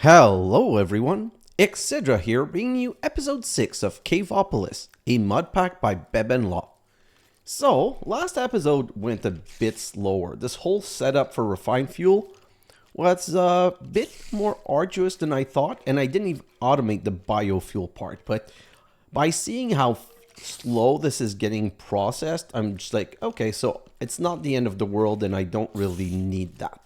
Hello everyone, xHedra here bringing you episode 6 of Caveopolis, a Modpack by benbenlaw. So, last episode went a bit slower. This whole setup for refined fuel was a bit more arduous than I thought, and I didn't even automate the biofuel part. But by seeing how slow this is getting processed, I'm just like, okay, so it's not the end of the world and I don't really need that.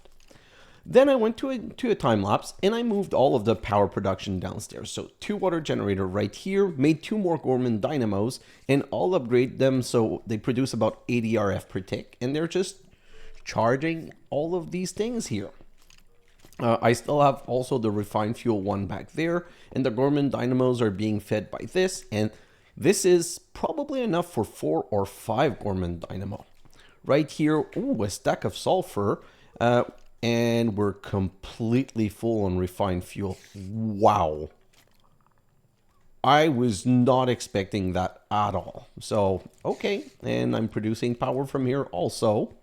Then I went to a time lapse and I moved all of the power production downstairs. So 2 water generator right here, made 2 more Gorman dynamos, and I'll upgrade them so they produce about 80 RF per tick, and they're just charging all of these things here. I still have also the refined fuel one back there, and the Gorman dynamos are being fed by this, and this is probably enough for 4 or 5 Gorman dynamo. Right here, ooh, a stack of sulfur. And we're completely full on refined fuel. Wow. I was not expecting that at all. So, okay. And I'm producing power from here also.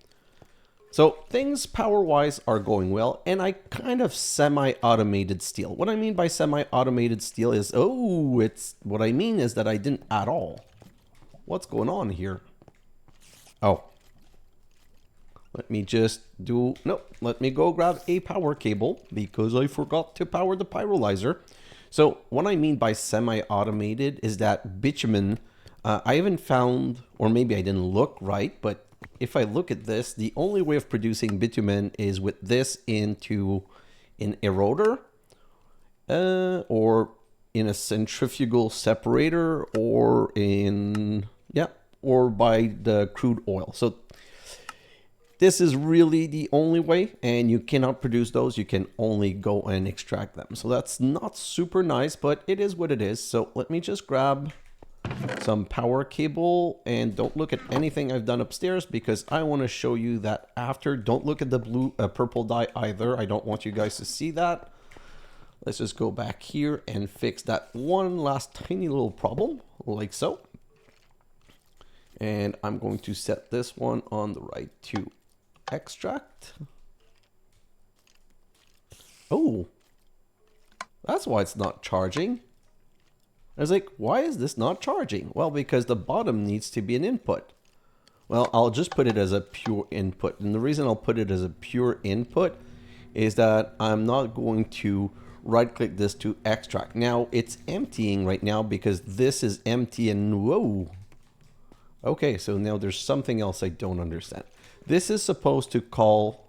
So, things power-wise are going well. And I kind of semi-automated steel. What I mean by semi-automated steel is, what I mean is that I didn't at all. What's going on here? Oh. Let me just let me go grab a power cable because I forgot to power the pyrolyzer. So what I mean by semi-automated is that bitumen, I haven't found, or maybe I didn't look right, but if I look at this, the only way of producing bitumen is with this into an eroder, or in a centrifugal separator, or or by the crude oil. So this is really the only way, and you cannot produce those. You can only go and extract them. So that's not super nice, but it is what it is. So let me just grab some power cable, and don't look at anything I've done upstairs because I want to show you that after. Don't look at the purple dye either. I don't want you guys to see that. Let's just go back here and fix that one last tiny little problem, like so. And I'm going to set this one on the right to extract. Oh, that's why it's not charging. I was like, why is this not charging? Well, because the bottom needs to be an input. Well, I'll just put it as a pure input. And the reason I'll put it as a pure input is that I'm not going to right click this to extract. Now it's emptying right now because this is empty, and whoa. Okay, so now there's something else I don't understand. This is supposed to call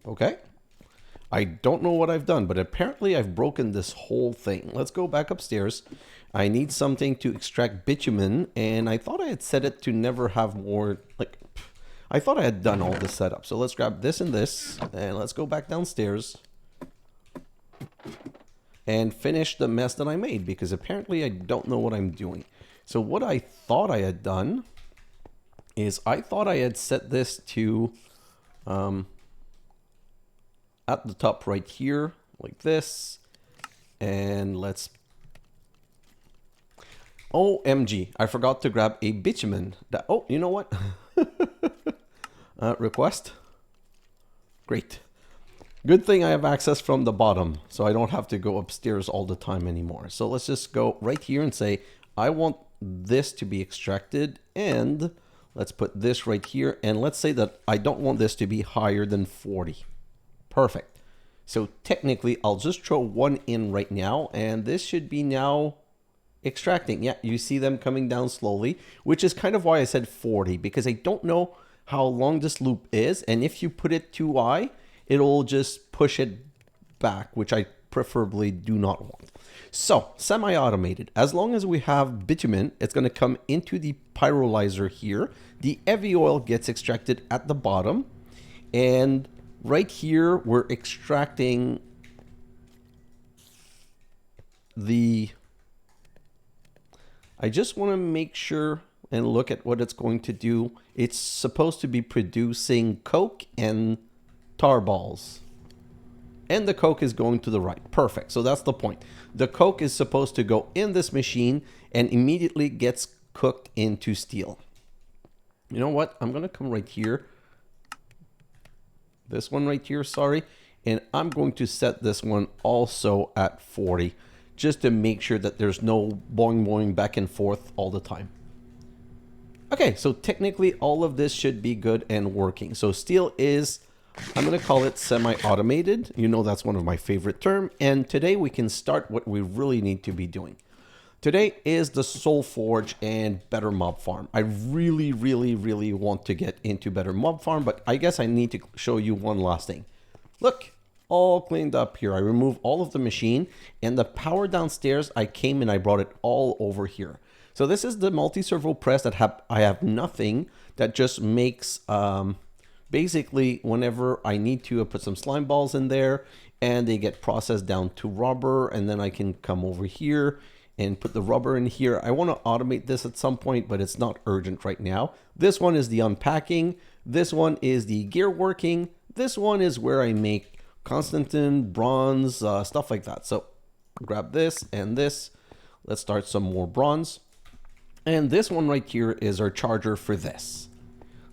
okay. I don't know what I've done, but apparently I've broken this whole thing. Let's go back upstairs. I need something to extract bitumen, and I thought I had set it to never have more, I thought I had done all the setup. So let's grab this and this, and let's go back downstairs and finish the mess that I made, because apparently I don't know what I'm doing. So what I thought I had done is I thought I had set this to at the top right here, like this, and let's, OMG, I forgot to grab a bitumen. Oh, you know what? Request. Great. Good thing I have access from the bottom, so I don't have to go upstairs all the time anymore. So let's just go right here and say, I want this to be extracted, and let's put this right here, and let's say that I don't want this to be higher than 40. Perfect. So technically, I'll just throw one in right now, and this should be now extracting. Yeah, you see them coming down slowly, which is kind of why I said 40, because I don't know how long this loop is, and if you put it too high, it'll just push it back, which I preferably do not want. So, semi-automated. As long as we have bitumen, it's going to come into the pyrolyzer here. The heavy oil gets extracted at the bottom. And right here, we're extracting the... I just want to make sure and look at what it's going to do. It's supposed to be producing coke and tar balls, and the coke is going to the right. Perfect. So that's the point. The coke is supposed to go in this machine and immediately gets cooked into steel. You know what? I'm going to come right here. This one right here, sorry. And I'm going to set this one also at 40, just to make sure that there's no boing boing back and forth all the time. Okay, so technically all of this should be good and working. So steel is, I'm going to call it semi-automated. You know, that's one of my favorite terms. And today we can start what we really need to be doing. Today is the Soul Forge and Better Mob Farm. I really want to get into Better Mob Farm, but I guess I need to show you one last thing. Look, all cleaned up here. I removed all of the machine, and the power downstairs, I came and I brought it all over here. So this is the multi-servo press that I have nothing, that just makes, basically whenever I need to, I put some slime balls in there and they get processed down to rubber, and then I can come over here and put the rubber in here. I want to automate this at some point, but it's not urgent right now. This one is the unpacking. This one is the gear working. This one is where I make Constantin, bronze, stuff like that. So grab this and this. Let's start some more bronze. And this one right here is our charger for this.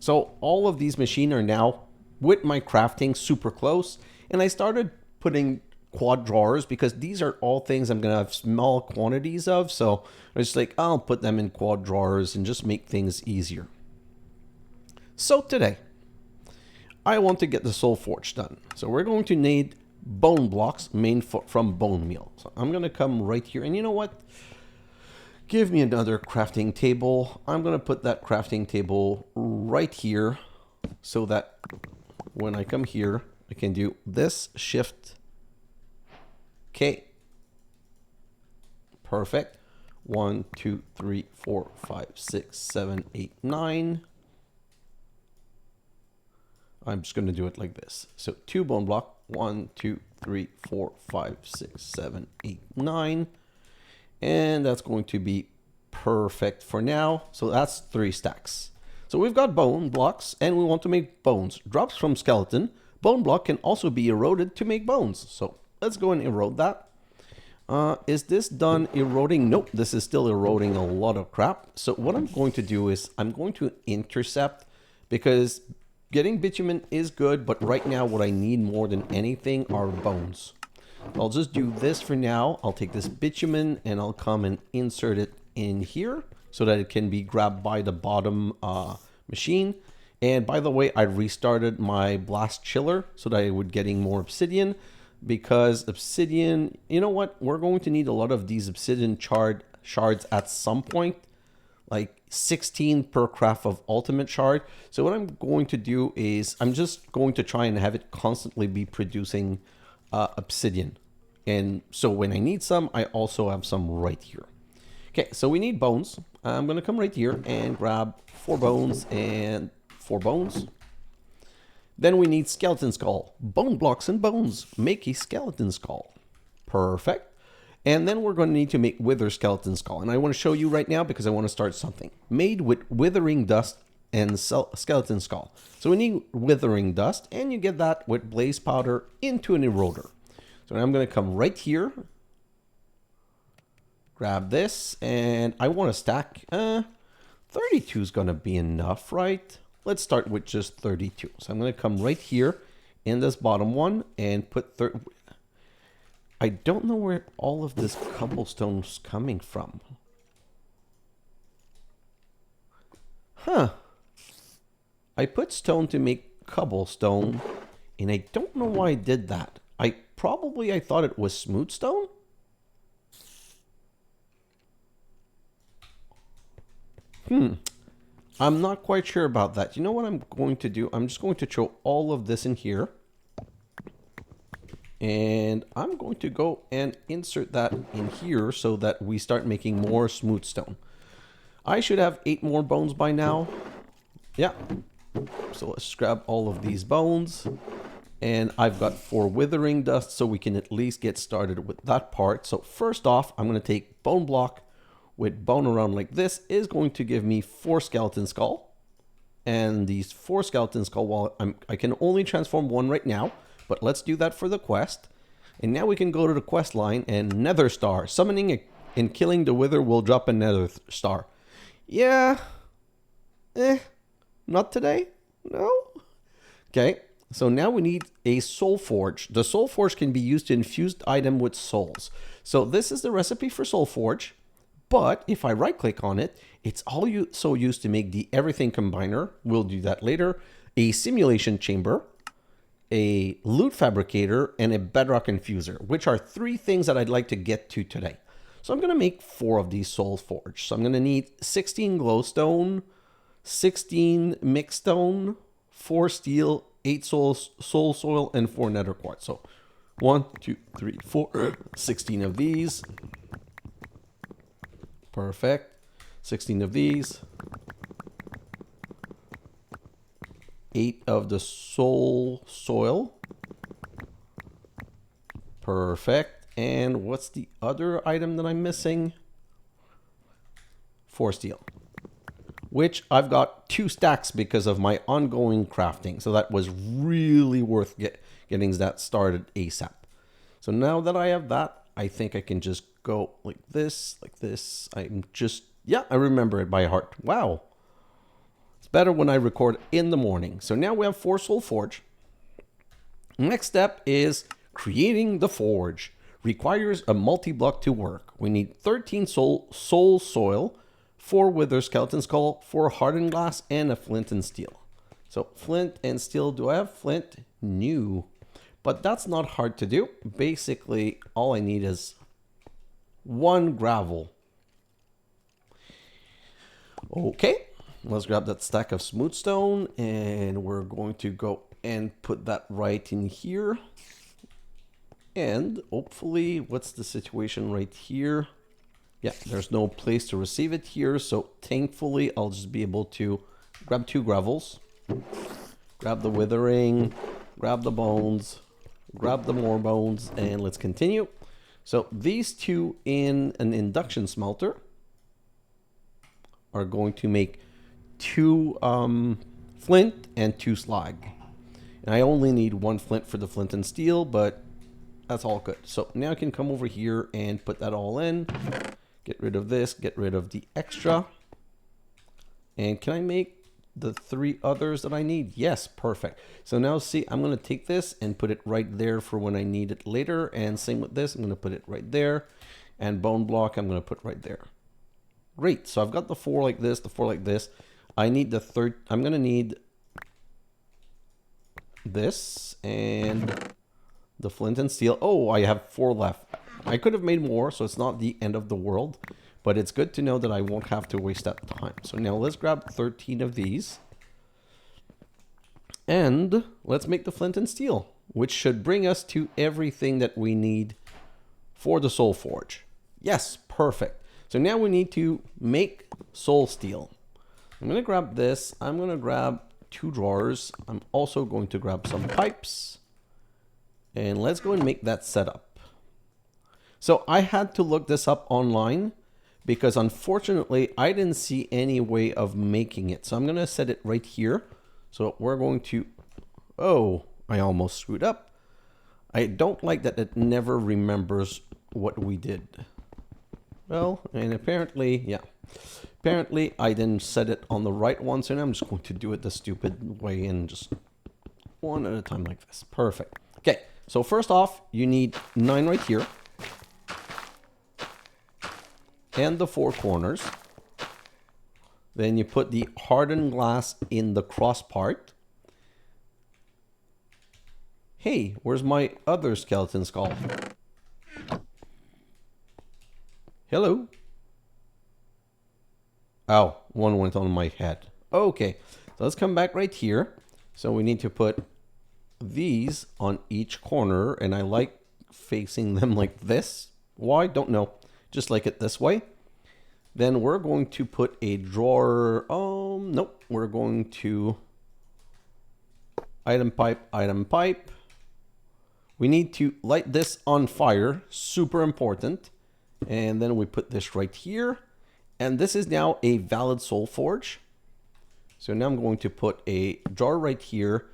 So all of these machines are now with my crafting super close. And I started putting quad drawers because these are all things I'm going to have small quantities of. So I was like, I'll put them in quad drawers and just make things easier. So today, I want to get the Soul Forge done. So we're going to need bone blocks made from Bonemeal. So I'm going to come right here. And you know what? Give me another crafting table. I'm going to put that crafting table right here so that when I come here, I can do this, shift. Okay. Perfect. 1, 2, 3, 4, 5, 6, 7, 8, 9. I'm just going to do it like this. So 2 bone block. 1, 2, 3, 4, 5, 6, 7, 8, 9. And that's going to be perfect for now. So that's 3 stacks. So we've got bone blocks and we want to make bones. Drops from skeleton. Bone block can also be eroded to make bones. So let's go and erode that. Is this done eroding? Nope, this is still eroding a lot of crap. So what I'm going to do is I'm going to intercept, because getting bitumen is good, but right now what I need more than anything are bones. I'll just do this for now. I'll take this bitumen and I'll come and insert it in here so that it can be grabbed by the bottom machine. And by the way, I restarted my blast chiller so that I would getting more obsidian, because obsidian, you know what? We're going to need a lot of these obsidian shards at some point, like 16 per craft of ultimate shard. So what I'm going to do is I'm just going to try and have it constantly be producing obsidian. And so when I need some, I also have some right here. Okay, so we need bones. I'm going to come right here and grab 4 bones and 4 bones. Then we need skeleton skull. Bone blocks and bones make a skeleton skull. Perfect. And then we're going to need to make Wither Skelleton Skull. And I want to show you right now because I want to start something. Made with Withering Dust and Skeleton Skull. So we need Withering Dust, and you get that with Blaze Powder into an Eroder. So I'm going to come right here. Grab this, and I want to stack. 32 is going to be enough, right? Let's start with just 32. So I'm going to come right here in this bottom one and put 30. I don't know where all of this cobblestone's coming from. Huh. I put stone to make cobblestone, and I don't know why I did that. I thought it was smooth stone. I'm not quite sure about that. You know what I'm going to do? I'm just going to throw all of this in here. And I'm going to go and insert that in here so that we start making more smooth stone. I should have 8 more bones by now. Yeah. So let's grab all of these bones. And I've got 4 withering dust, so we can at least get started with that part. So first off, I'm going to take bone block with bone around like this is going to give me 4 skeleton skull. And these 4 skeleton skull, well, I can only transform 1 right now, but let's do that for the quest. And now we can go to the quest line and nether star. Summoning and killing the wither will drop a nether star. Yeah. Not today? No? Okay, so now we need a Soul Forge. The Soul Forge can be used to infuse the item with souls. So this is the recipe for Soul Forge, but if I right click on it, it's also used to make the everything combiner. We'll do that later. A simulation chamber, a loot fabricator, and a bedrock infuser, which are 3 things that I'd like to get to today. So I'm going to make 4 of these Soul Forge. So I'm going to need 16 glowstone, 16 mixed stone, 4 steel, 8 soul soil, and 4 nether quartz. So 1, 2, 3, 4, 16 of these. Perfect. 16 of these. 8 of the soul soil. Perfect. And what's the other item that I'm missing? 4 steel. Which I've got 2 stacks because of my ongoing crafting. So that was really worth getting that started ASAP. So now that I have that, I think I can just go like this, like this. Yeah, I remember it by heart. Wow. It's better when I record in the morning. So now we have 4 Soul Forge. Next step is creating the forge. Requires a multi-block to work. We need 13 soul soil, 4 Wither Skelleton Skull, 4 Hardened glass, and a flint and steel. So flint and steel, do I have flint? No. But that's not hard to do. Basically, all I need is 1 gravel. Okay, let's grab that stack of smooth stone, and we're going to go and put that right in here. And hopefully, what's the situation right here? Yeah, there's no place to receive it here, so thankfully I'll just be able to grab 2 gravels, grab the withering, grab the bones, grab the more bones, and let's continue. So these 2 in an induction smelter are going to make 2 flint and 2 slag. And I only need 1 flint for the flint and steel, but that's all good. So now I can come over here and put that all in. Get rid of this, get rid of the extra. And can I make the 3 others that I need? Yes, perfect. So now see, I'm going to take this and put it right there for when I need it later. And same with this, I'm going to put it right there. And bone block, I'm going to put right there. Great, so I've got the 4 like this, the 4 like this. I need the third, I'm going to need this and the flint and steel. Oh, I have 4 left. I could have made more, so it's not the end of the world. But it's good to know that I won't have to waste that time. So now let's grab 13 of these. And let's make the flint and steel, which should bring us to everything that we need for the Soul Forge. Yes, perfect. So now we need to make soul steel. I'm going to grab this. I'm going to grab 2 drawers. I'm also going to grab some pipes. And let's go and make that setup. So I had to look this up online because unfortunately I didn't see any way of making it. So I'm going to set it right here. So we're going to, oh, I almost screwed up. I don't like that it never remembers what we did. Well, and apparently, yeah, apparently I didn't set it on the right one. So now I'm just going to do it the stupid way and just one at a time like this. Perfect. Okay. So first off, you need 9 right here. And the 4 corners. Then you put the hardened glass in the cross part. Hey, where's my other skeleton skull? Hello? Oh, one went on my head. Okay, so let's come back right here. So we need to put these on each corner, and I like facing them like this. Why? Don't know. Just like it this way. Then we're going to put a drawer. Nope. We're going to item pipe, item pipe. We need to light this on fire. Super important. And then we put this right here. And this is now a valid Soul Forge. So now I'm going to put a drawer right here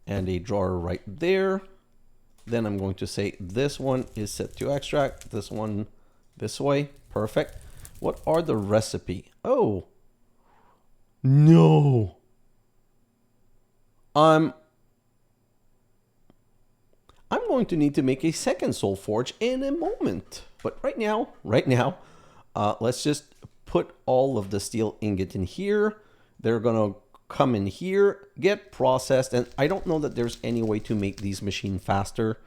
and a drawer right there. Then I'm going to say this one is set to extract. This one this way. Perfect. What are the recipe? Oh. No. I'm going to need to make a second Soul Forge in a moment. But right now, let's just put all of the steel ingot in here. They're gonna come in here, get processed, and I don't know that there's any way to make these machines faster,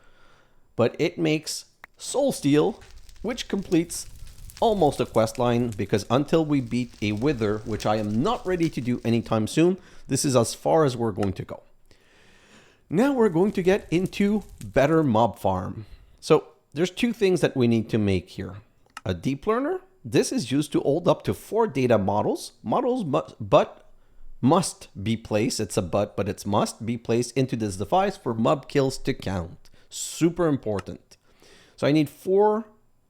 but it makes soul steel, which completes almost a quest line, because until we beat a wither, which I am not ready to do anytime soon, this is as far as we're going to go. Now we're going to get into better mob farm. So there's two things that we need to make here. A deep learner. This is used to hold up to 4 data models. Models must be placed. It's a but it's must be placed into this device for mob kills to count. Super important. So I need 4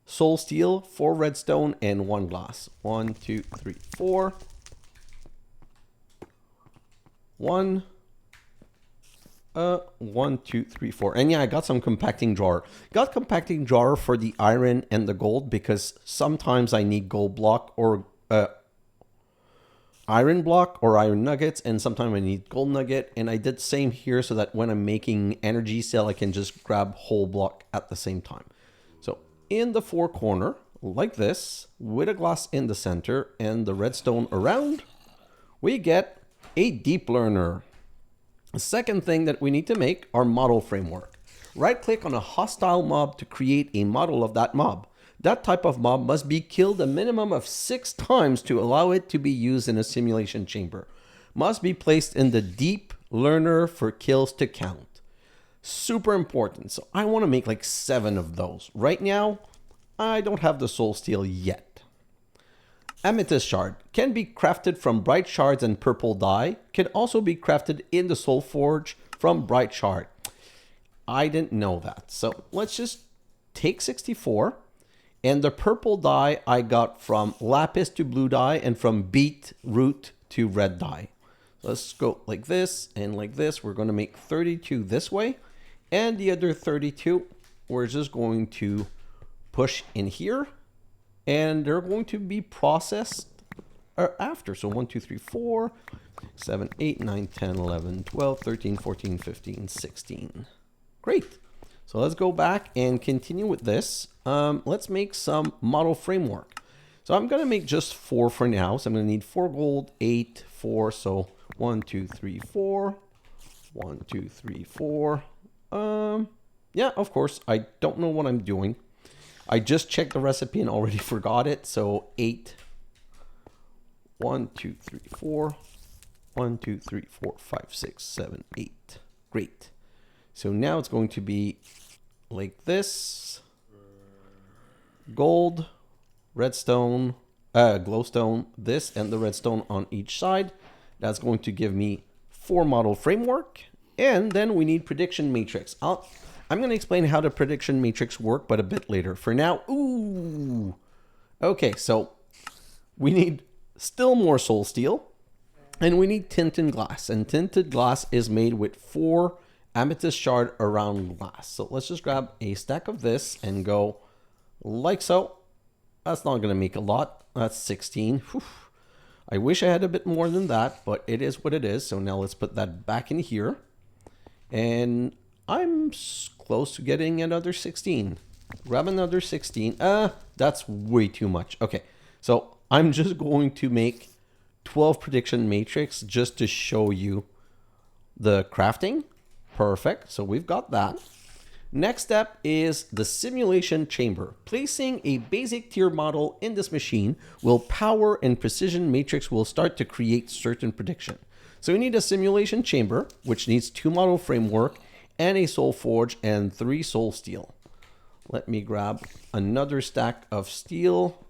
soul steel, 4 redstone, and 1 glass. 1, 2, 3, 4. 1, 2, 3, 4. And yeah, I got some compacting drawer. Got compacting drawer for the iron and the gold because sometimes I need gold block or iron block or iron nuggets, and sometimes I need gold nugget. And I did the same here so that when I'm making energy cell, I can just grab whole block at the same time. So in the 4 corner, like this, with a glass in the center and the redstone around, we get a deep learner. The second thing that we need to make are model framework. Right click on a hostile mob to create a model of that mob. That type of mob must be killed a minimum of 6 times to allow it to be used in a simulation chamber. Must be placed in the deep learner for kills to count. Super important. So I want to make like 7 of those. Right now, I don't have the soul steel yet. Amethyst shard can be crafted from bright shards and purple dye. Can also be crafted in the Soul Forge from bright shard. I didn't know that. So let's just take 64. And the purple dye I got from lapis to blue dye and from beetroot to red dye. Let's go like this and like this. We're going to make 32 this way. And the other 32, we're just going to push in here. And they're going to be processed after. So 1, 2, 3, 4, 7, 8, 9, 10, 11, 12, 13, 14, 15, 16. Great. So let's go back and continue with this. Let's make some model framework. So I'm going to make just 4 for now. So I'm going to need 4 gold, 8, 4. So 1, 2, 3, 4. 1, 2, 3, 4. Yeah, of course, I don't know what I'm doing. I just checked the recipe and already forgot it. So 8. 1, 2, 3, 4. 1, 2, 3, 4, 5, 6, 7, 8. Great. So now it's going to be like this. Gold, redstone, glowstone, this and the redstone on each side. That's going to give me 4 model framework. And then we need prediction matrix. I'm going to explain how the prediction matrix work, but a bit later. For now, ooh. Okay, so we need still more soul steel. And we need tinted glass. And tinted glass is made with 4 amethyst shard around glass. So let's just grab a stack of this and go like so. That's not going to make a lot. That's 16. Whew. I wish I had a bit more than that, but it is what it is. So now let's put that back in here. And I'm close to getting another 16. Grab another 16. That's way too much. Okay, so I'm just going to make 12 prediction matrix just to show you the crafting. Perfect. So we've got that. Next step is the simulation chamber. Placing a basic tier model in this machine will power and precision matrix will start to create certain prediction. So we need a simulation chamber, which needs 2 model framework and a soul forge and 3 soul steel. Let me grab another stack of steel.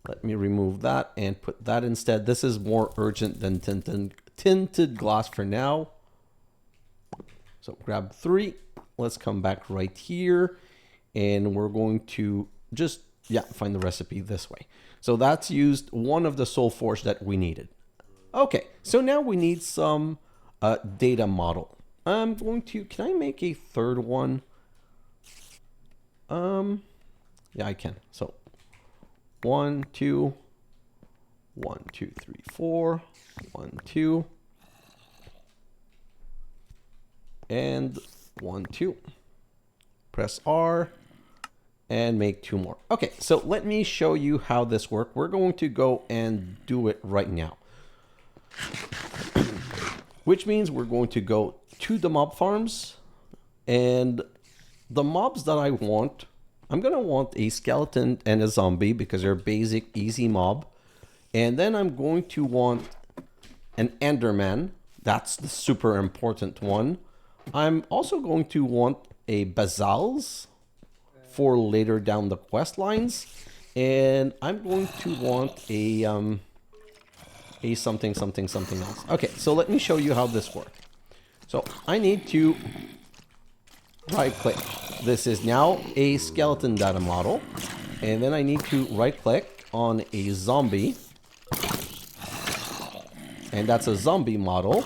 Let me remove that and put that instead. This is more urgent than tinted glass for now. So grab 3. Let's come back right here. And we're going to just, find the recipe this way. So that's used one of the soul forge that we needed. Okay, so now we need some data model. I'm going to, can I make a third one? Yeah, I can. So 1, 2, 1, 2, 3, 4, 1, 2. and 1, 2. Press R and make 2 more. Okay, so let me show you how this works. We're going to go and do it right now. Which means we're going to go to the mob farms, and the mobs that I want, I'm going to want a skeleton and a zombie because they're basic, easy mob. And then I'm going to want an enderman. That's the super important one. I'm also going to want a basals for later down the quest lines. And I'm going to want a something else. Okay, so let me show you how this works. So I need to right click. This is now a skeleton data model. And then I need to right click on a zombie. And that's a zombie model.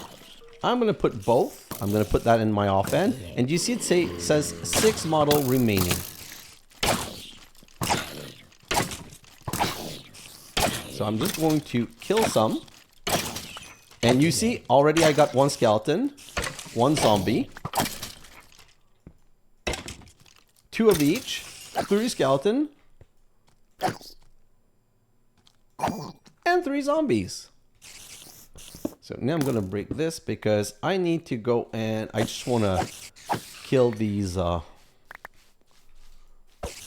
I'm going to put both. I'm going to put that in my offhand. And you see it says 6 model remaining. So I'm just going to kill some. And you see already I got 1 skeleton, 1 zombie, 2 of each, 3 skeleton, and 3 zombies. So now I'm going to break this because I need to go and I just want to kill these. I'm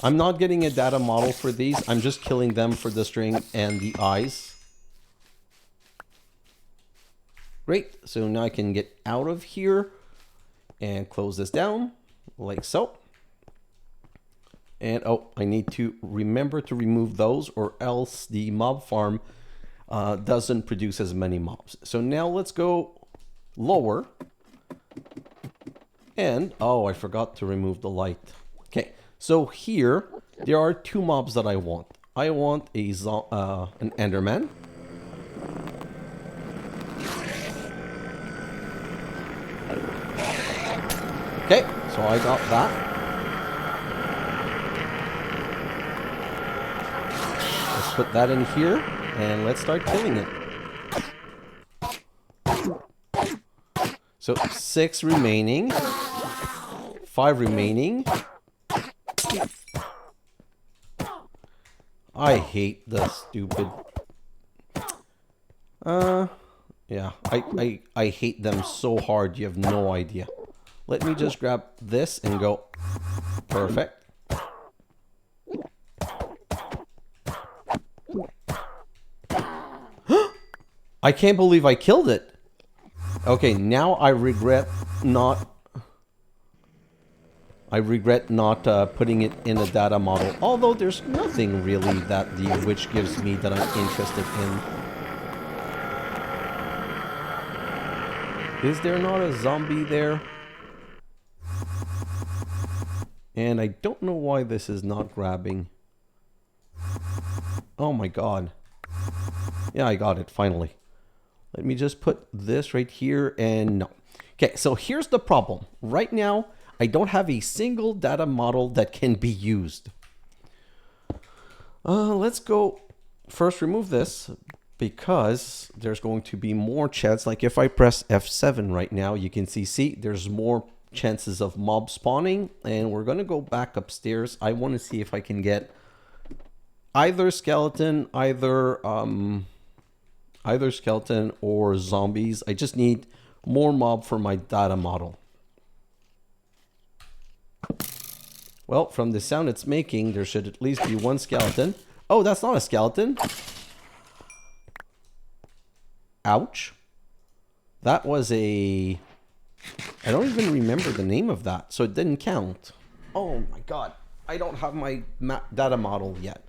not getting a data model for these. I'm just killing them for the string and the eyes. Great. So now I can get out of here and close this down like so. And oh, I need to remember to remove those or else the mob farm doesn't produce as many mobs. So now let's go lower. And, oh, I forgot to remove the light. Okay, so here, there are 2 mobs that I want. I want an enderman. Okay, so I got that. Let's put that in here. And let's start killing it. So 6 remaining. 5 remaining. I hate the stupid... yeah, I hate them so hard you have no idea. Let me just grab this and go. Perfect. I can't believe I killed it. Okay, now I regret not putting it in a data model. Although there's nothing really that the witch gives me that I'm interested in. Is there not a zombie there? And I don't know why this is not grabbing. Oh my god. Yeah, I got it finally. Let me just put this right here and no. Okay, so here's the problem. Right now, I don't have a single data model that can be used. Let's go first remove this because there's going to be more chance. Like if I press F7 right now, you can see there's more chances of mob spawning. And we're going to go back upstairs. I want to see if I can get either skeleton, either skeleton or zombies. I just need more mob for my data model. Well, from the sound it's making, there should at least be 1 skeleton. Oh, that's not a skeleton. Ouch. That was a... I don't even remember the name of that, so it didn't count. Oh my god. I don't have my data model yet.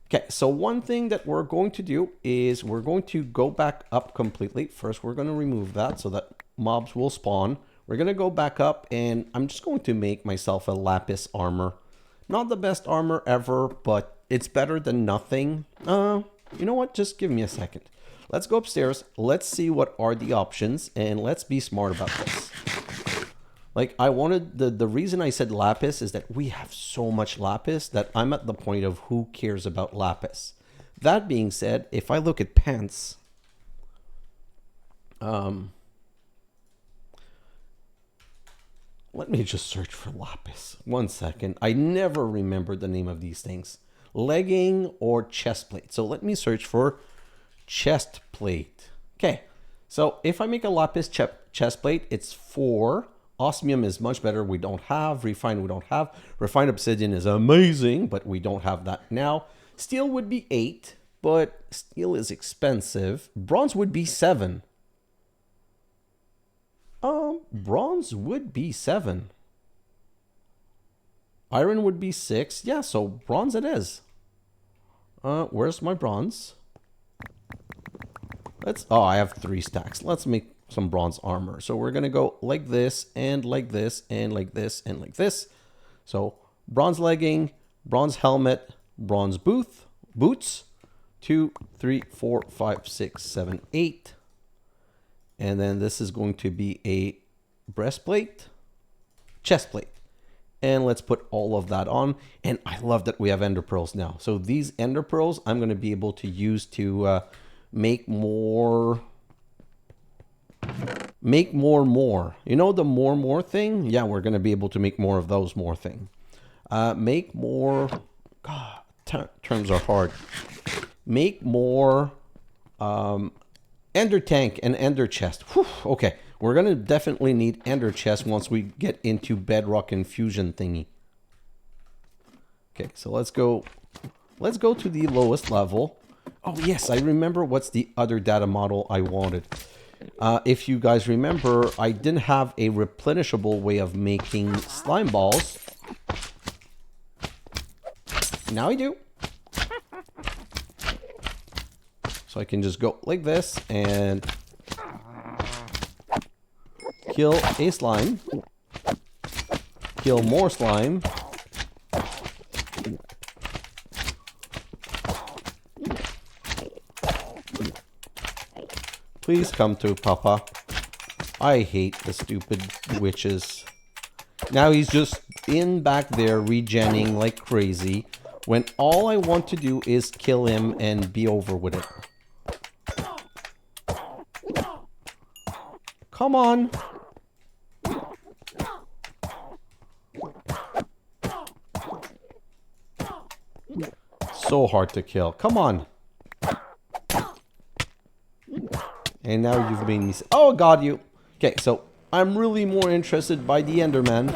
Okay, so one thing that we're going to do is we're going to go back up completely. First, we're going to remove that so that mobs will spawn. We're going to go back up and I'm just going to make myself a lapis armor. Not the best armor ever, but it's better than nothing. You know what? Just give me a second. Let's go upstairs. Let's see what are the options and let's be smart about this. Like I wanted, the reason I said lapis is that we have so much lapis that I'm at the point of who cares about lapis. That being said, if I look at pants, Let me just search for lapis. 1 second. I never remember the name of these things. Legging or chest plate. So let me search for chest plate. Okay. So if I make a lapis chest plate, it's 4. Osmium is much better. We don't have. Refined we don't have. Refined obsidian is amazing, but we don't have that now. Steel would be 8, but steel is expensive. Bronze would be 7. Bronze would be 7. Iron would be 6. Yeah, so bronze it is. Where's my bronze? Oh, I have 3 stacks. Let's make some bronze armor. So we're gonna go like this and like this and like this and like this. So bronze legging, bronze helmet, bronze boots, 2, 3, 4, 5, 6, 7, 8. And then this is going to be a breastplate, chest plate. And let's put all of that on. And I love that we have ender pearls now. So these ender pearls I'm going to be able to use to make more. You know the more thing? Yeah, we're going to be able to make more of those more thing. Make more. God, terms are hard. Make more ender tank and ender chest. Whew, okay, we're going to definitely need ender chest once we get into bedrock infusion thingy. Okay, so let's go to the lowest level. Oh yes, I remember what's the other data model I wanted. If you guys remember, I didn't have a replenishable way of making slime balls. Now I do. So I can just go like this and kill a slime. Kill more slime. Please come to Papa. I hate the stupid witches. Now he's just in back there regenning like crazy when all I want to do is kill him and be over with it. Come on. So hard to kill. Come on. And now you've made me... Oh, got you. Okay, so I'm really more interested by the Enderman.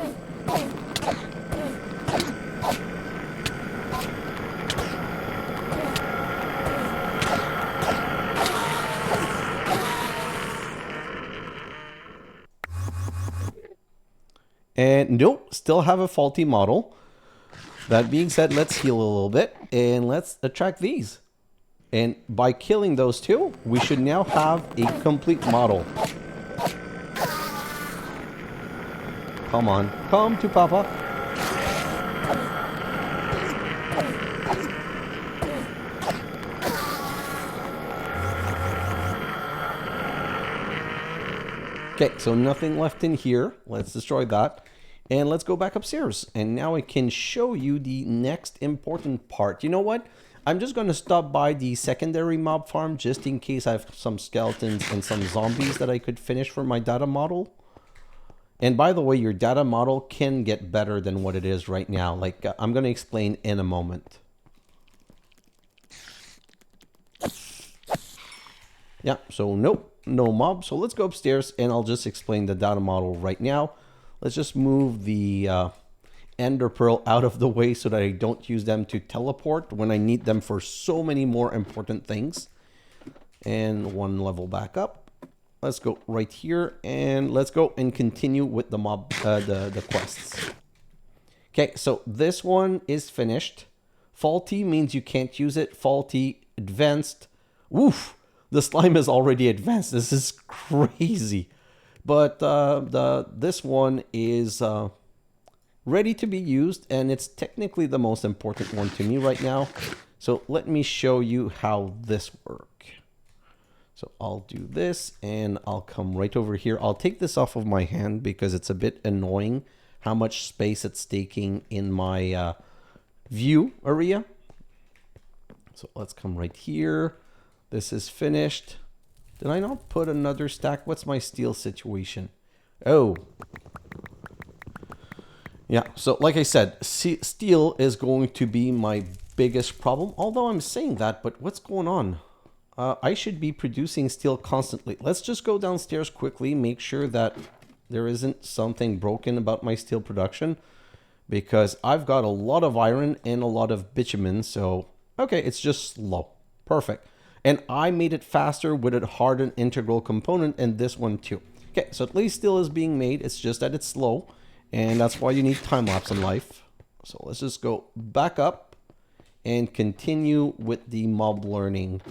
And nope, still have a faulty model. That being said, let's heal a little bit and let's attract these. And by killing those two, we should now have a complete model. Come on, come to Papa. Okay, so nothing left in here. Let's destroy that. And let's go back upstairs. And now I can show you the next important part. You know what? I'm just going to stop by the secondary mob farm just in case I have some skeletons and some zombies that I could finish for my data model. And by the way, your data model can get better than what it is right now. Like I'm going to explain in a moment. Yeah, so nope, no mob. So let's go upstairs and I'll just explain the data model right now. Let's just move the ender pearl out of the way so that I don't use them to teleport when I need them for so many more important things. And one level back up. Let's go right here and let's go and continue with the mob, the quests. Okay, so this one is finished. Faulty means you can't use it. Faulty, advanced. Woof, the slime is already advanced. This is crazy. But this one is ready to be used, and it's technically the most important one to me right now. So let me show you how this works. So I'll do this, and I'll come right over here. I'll take this off of my hand because it's a bit annoying how much space it's taking in my view area. So let's come right here. This is finished. Did I not put another stack? What's my steel situation? Oh. Yeah, so like I said, steel is going to be my biggest problem. Although I'm saying that, but what's going on? I should be producing steel constantly. Let's just go downstairs quickly, make sure that there isn't something broken about my steel production, because I've got a lot of iron and a lot of bitumen, so okay, it's just slow. Perfect. And I made it faster with a hardened integral component, and this one too. Okay, so at least steel is being made, it's just that it's slow, and that's why you need time-lapse in life. So let's just go back up and continue with the mob learning.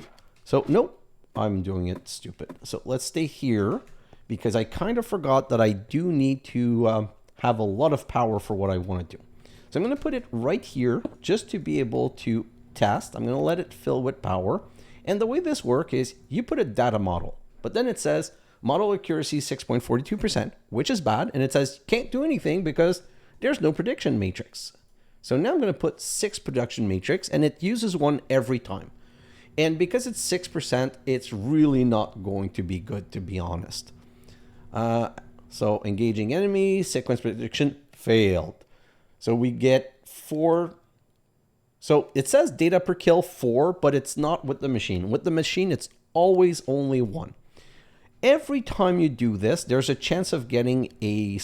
So, nope, I'm doing it stupid. So let's stay here, because I kind of forgot that I do need to have a lot of power for what I want to do. So I'm going to put it right here just to be able to test. I'm going to let it fill with power. And the way this works is you put a data model, but then it says model accuracy 6.42%, which is bad. And it says can't do anything because there's no prediction matrix. So now I'm going to put 6 production matrix, and it uses one every time. And because it's 6%, it's really not going to be good, to be honest. So engaging enemy, sequence prediction, failed. So we get 4. So it says data per kill 4, but it's not with the machine. With the machine, it's always only 1. Every time you do this, there's a chance of getting a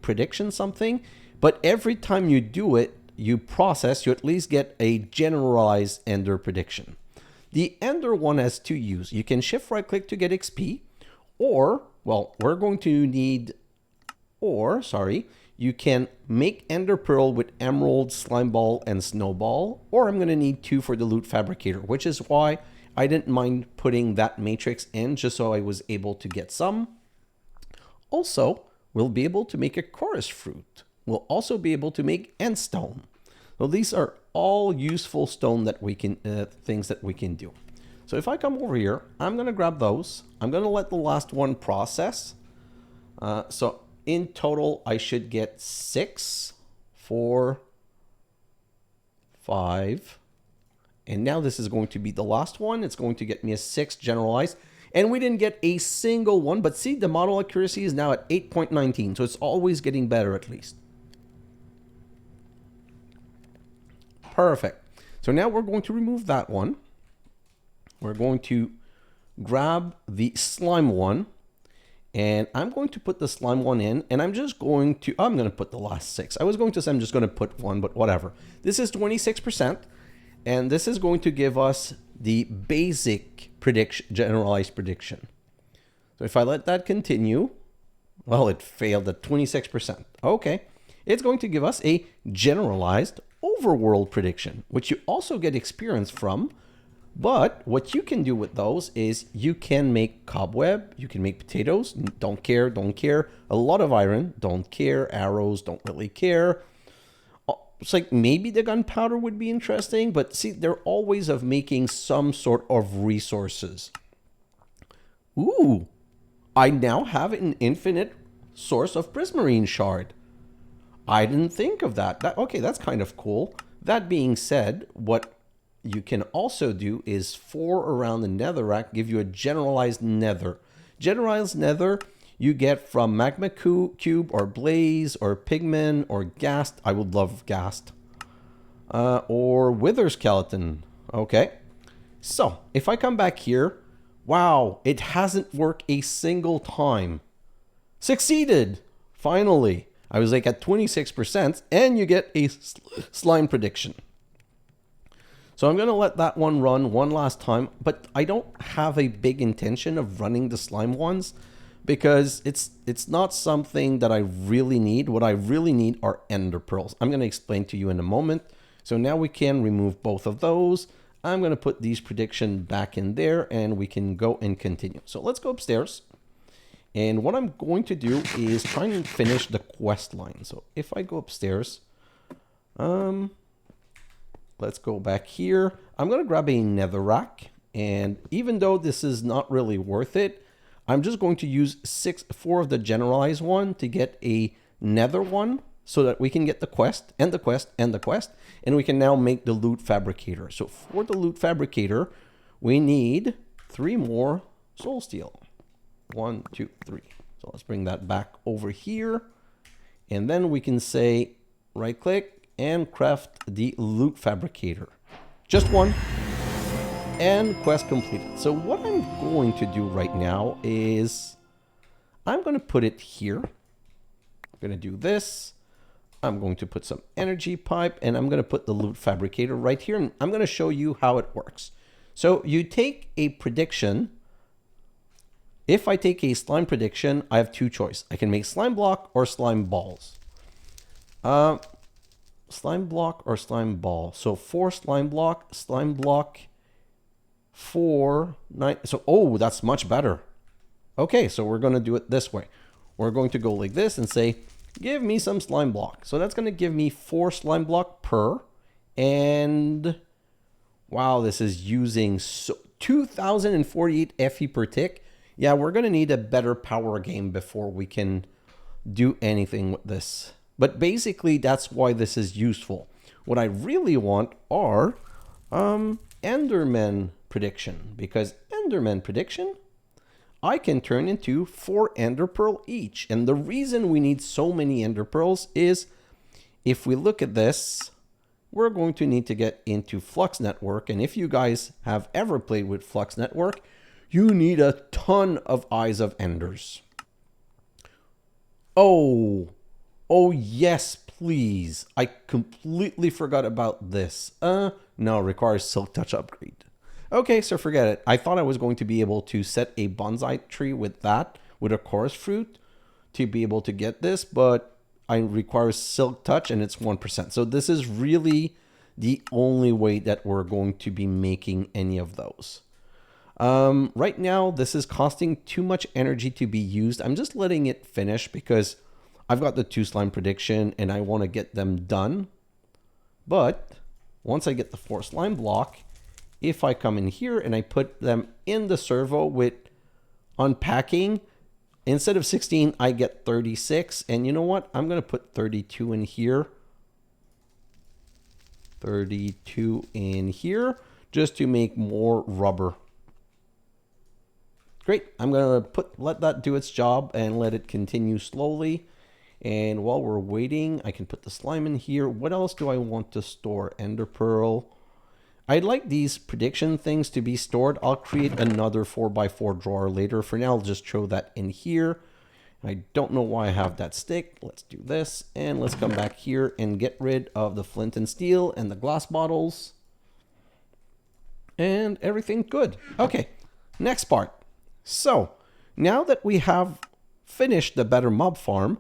prediction something, but every time you do it, you at least get a generalized ender prediction. The ender one has 2 uses. You can shift right click to get XP, or, well, we're going to need, you can make ender pearl with emerald, slime ball, and snowball, or I'm going to need 2 for the loot fabricator, which is why I didn't mind putting that matrix in, just so I was able to get some. Also, we'll be able to make a chorus fruit. We'll also be able to make end stone. So these are all useful stone that we can things that we can do. So if I come over here, I'm going to grab those. I'm going to let the last one process. So in total, I should get 6, 4, 5. And now this is going to be the last one. It's going to get me a 6 generalized. And we didn't get a single one. But see, the model accuracy is now at 8.19. So it's always getting better at least. Perfect. So now we're going to remove that one. We're going to grab the slime one. And I'm going to put the slime one in. And I'm going to put the last 6. I was going to say I'm just going to put 1, but whatever. This is 26%. And this is going to give us the basic prediction, generalized prediction. So if I let that continue, well, it failed at 26%. Okay. It's going to give us a generalized overworld prediction, which you also get experience from. But what you can do with those is you can make cobweb, you can make potatoes, don't care. A lot of iron, don't care. Arrows, don't really care. It's like maybe the gunpowder would be interesting, but see, they're always of making some sort of resources. Ooh, I now have an infinite source of prismarine shard. I didn't think of that. Okay, that's kind of cool. That being said, what you can also do is 4 around the netherrack give you a generalized nether. Generalized nether you get from magma cube or blaze or pigment or ghast. I would love ghast. Or wither skeleton. Okay. So if I come back here, wow, it hasn't worked a single time. Succeeded. Finally. I was like at 26% and you get a slime prediction. So I'm going to let that one run one last time, but I don't have a big intention of running the slime ones because it's not something that I really need. What I really need are ender pearls. I'm going to explain to you in a moment. So now we can remove both of those. I'm going to put these prediction back in there and we can go and continue. So let's go upstairs. And what I'm going to do is try and finish the quest line. So if I go upstairs, let's go back here. I'm going to grab a netherrack. And even though this is not really worth it, I'm just going to use 4 of the generalized one to get a nether one so that we can get the quest and the quest and the quest. And we can now make the loot fabricator. So for the loot fabricator, we need 3 more soul steel. 1, 2, 3. So let's bring that back over here. And then we can say right click and craft the loot fabricator. Just one. And quest completed. So what I'm going to do right now is I'm going to put it here. I'm going to do this. I'm going to put some energy pipe, and I'm going to put the loot fabricator right here. And I'm going to show you how it works. So you take a prediction. If I take a slime prediction, I have two choices. I can make slime block or slime balls. Slime block or slime ball. So 4 slime block, 4, 9. So, oh, that's much better. Okay, so we're going to do it this way. We're going to go like this and say, give me some slime block. So that's going to give me 4 slime block per. And wow, this is using 2048 FE per tick. Yeah, we're going to need a better power game before we can do anything with this. But basically, that's why this is useful. What I really want are Enderman prediction. Because Enderman prediction, I can turn into 4 Ender Pearl each. And the reason we need so many Ender Pearls is, if we look at this, we're going to need to get into Flux Network. And if you guys have ever played with Flux Network, you need a ton of Eyes of Enders. Oh yes, please. I completely forgot about this. No, requires Silk Touch upgrade. Okay, so forget it. I thought I was going to be able to set a bonsai tree with that, with a chorus fruit, to be able to get this, but I require Silk Touch and it's 1%. So this is really the only way that we're going to be making any of those. Right now, this is costing too much energy to be used. I'm just letting it finish because I've got the 2 slime prediction and I want to get them done. But once I get the 4 slime block, if I come in here and I put them in the servo with unpacking, instead of 16, I get 36. And you know what? I'm going to put 32 in here. 32 in here just to make more rubber. Great. I'm going to let that do its job and let it continue slowly. And while we're waiting, I can put the slime in here. What else do I want to store? Ender Pearl. I'd like these prediction things to be stored. I'll create another 4x4 drawer later. For now, I'll just throw that in here. I don't know why I have that stick. Let's do this. And let's come back here and get rid of the flint and steel and the glass bottles. And everything good. Okay, next part. So, now that we have finished the better mob farm,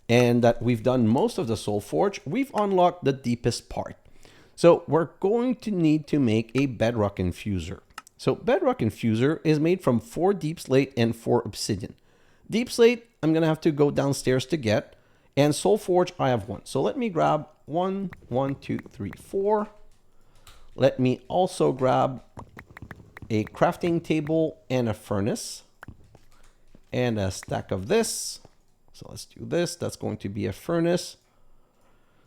and that we've done most of the Soul Forge, we've unlocked the deepest part. So we're going to need to make a bedrock infuser. So bedrock infuser is made from 4 deep slate and 4 obsidian. Deep slate, I'm going to have to go downstairs to get. And Soul Forge, I have 1. So let me grab 1, 2, 3, 4. Let me also grab a crafting table and a furnace. And a stack of this. So let's do this. That's going to be a furnace.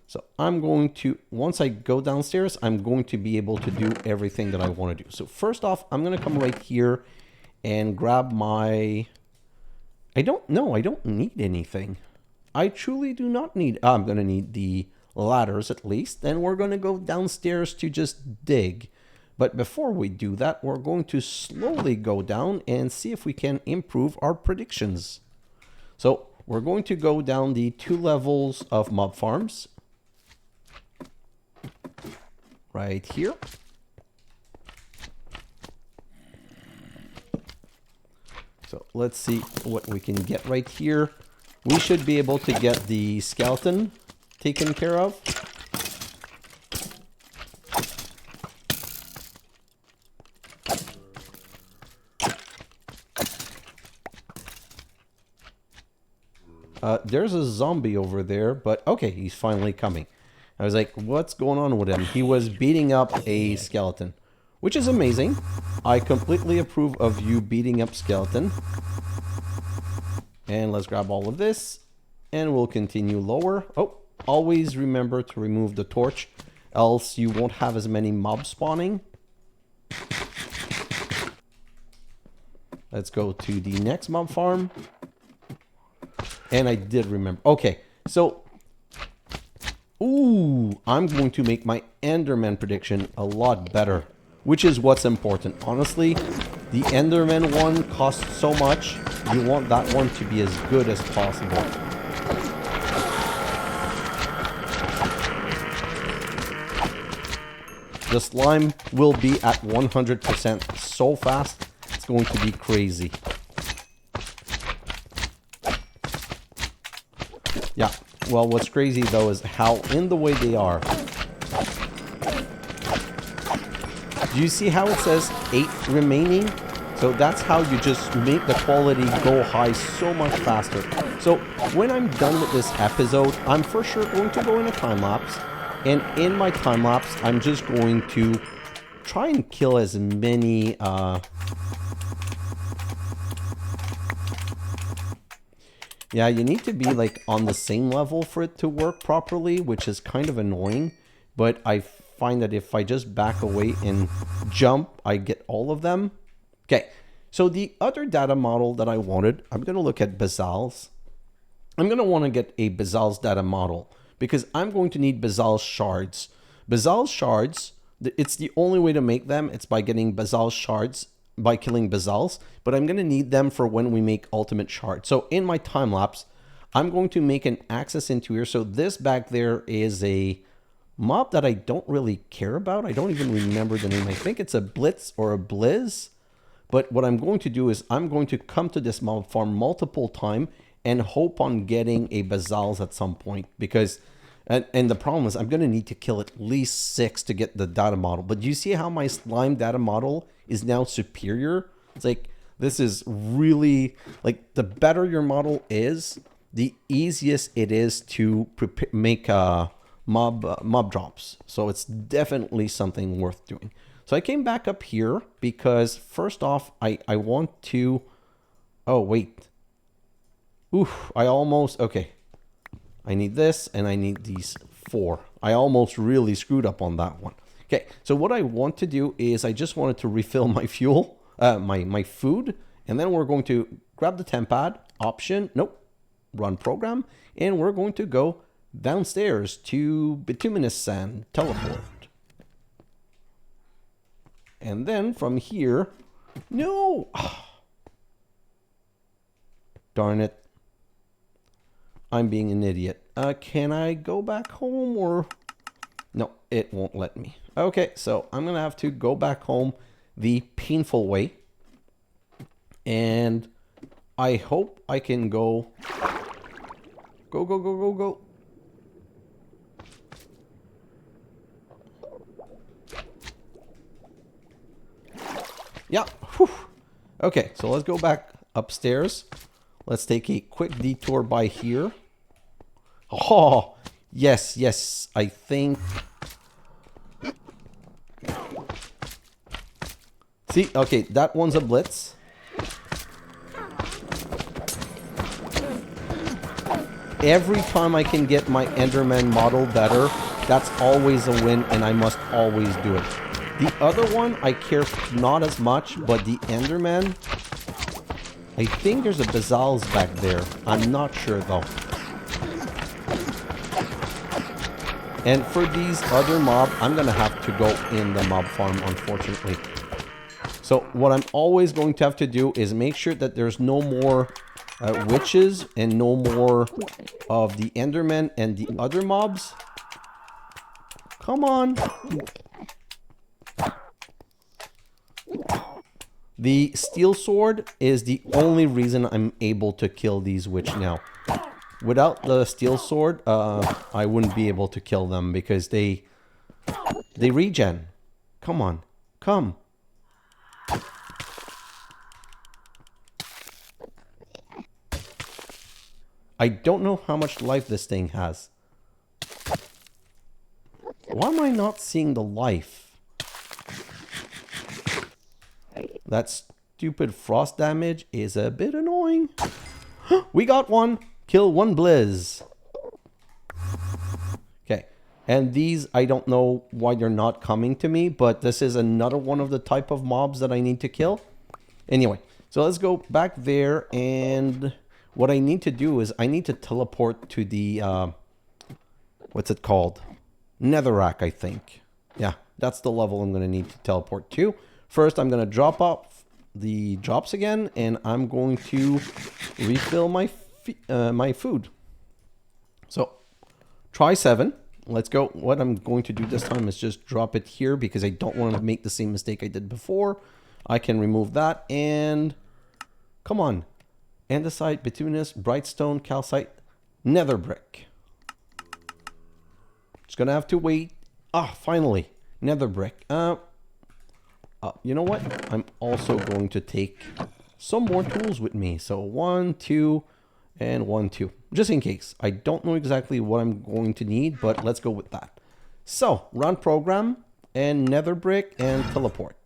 So I'm going to, once I go downstairs, I'm going to be able to do everything that I want to do. So first off, I'm going to come right here and grab my, I don't need anything. I truly do not need, I'm going to need the ladders at least. Then we're going to go downstairs to just dig. But before we do that, we're going to slowly go down and see if we can improve our predictions. So we're going to go down the 2 levels of mob farms. Right here. So let's see what we can get right here. We should be able to get the skeleton taken care of. There's a zombie over there, but okay, he's finally coming. I was like, what's going on with him? He was beating up a skeleton, which is amazing. I completely approve of you beating up skeleton. And let's grab all of this, and we'll continue lower. Oh, always remember to remove the torch, else you won't have as many mobs spawning. Let's go to the next mob farm. And I did remember. Okay, so Ooh, I'm going to make my Enderman prediction a lot better, which is what's important. Honestly, the Enderman one costs so much, you want that one to be as good as possible. The slime will be at 100% so fast, it's going to be crazy. Yeah, well, what's crazy though is how in the way they are. Do you see how it says 8 remaining? So that's how you just make the quality go high so much faster. So when I'm done with this episode, I'm for sure going to go in a time lapse. And in my time lapse, I'm just going to try and kill as many yeah, you need to be like on the same level for it to work properly, which is kind of annoying. But I find that if I just back away and jump, I get all of them. Okay, so the other data model that I wanted, I'm going to look at Basal's. I'm going to want to get a Basal's data model because I'm going to need Basal's shards. Basal's shards, it's the only way to make them. It's by getting Basal's shards, by killing Basal's, but I'm going to need them for when we make ultimate shards. So in my time lapse, I'm going to make an access into here. So this back there is a mob that I don't really care about. I don't even remember the name. I think it's a Blitz or a Blizz. But what I'm going to do is I'm going to come to this mob farm multiple times and hope on getting a Basal's at some point. Because, and the problem is I'm going to need to kill at least 6 to get the data model. But you see how my slime data model is now superior? It's like, this is really, like, the better your model is, the easiest it is to make mob drops. So it's definitely something worth doing. So I came back up here because first off, I want to, oh wait, oof, I almost, okay, I need this and I need these 4. I almost really screwed up on that one. Okay, so what I want to do is I just wanted to refill my fuel, my food, and then we're going to grab the temp pad, option, nope, run program, and we're going to go downstairs to bituminous sand, teleport. And then from here, no, darn it, I'm being an idiot. Can I go back home or, no, it won't let me. Okay, so I'm gonna have to go back home the painful way. And I hope I can go. Go. Yeah. Whew. Okay, so let's go back upstairs. Let's take a quick detour by here. Oh, yes, I think. See, okay, that one's a blitz. Every time I can get my Enderman model better, that's always a win, and I must always do it. The other one, I care not as much, but the Enderman, I think there's a Basal's back there. I'm not sure, though. And for these other mob, I'm going to have to go in the mob farm, unfortunately. So what I'm always going to have to do is make sure that there's no more witches and no more of the Endermen and the other mobs. Come on. The steel sword is the only reason I'm able to kill these witch now. Without the steel sword, I wouldn't be able to kill them because they regen. Come on, come. I don't know how much life this thing has. Why am I not seeing the life? That stupid frost damage is a bit annoying. We got one. Kill one blizz. Okay. And these, I don't know why they're not coming to me, but this is another one of the type of mobs that I need to kill. Anyway, so let's go back there, and what I need to do is I need to teleport to the what's it called? Netherrack, I think. Yeah, that's the level I'm going to need to teleport to. First, I'm going to drop off the drops again, and I'm going to refill my my food. So, try 7. Let's go. What I'm going to do this time is just drop it here because I don't want to make the same mistake I did before. I can remove that, and come on. Andesite, bituminous, brightstone, calcite, nether brick. Just gonna have to wait. Ah, finally, nether brick. You know what? I'm also going to take some more tools with me. So 1, 2, and 1, 2. Just in case. I don't know exactly what I'm going to need, but let's go with that. So, run program, and nether brick, and teleport.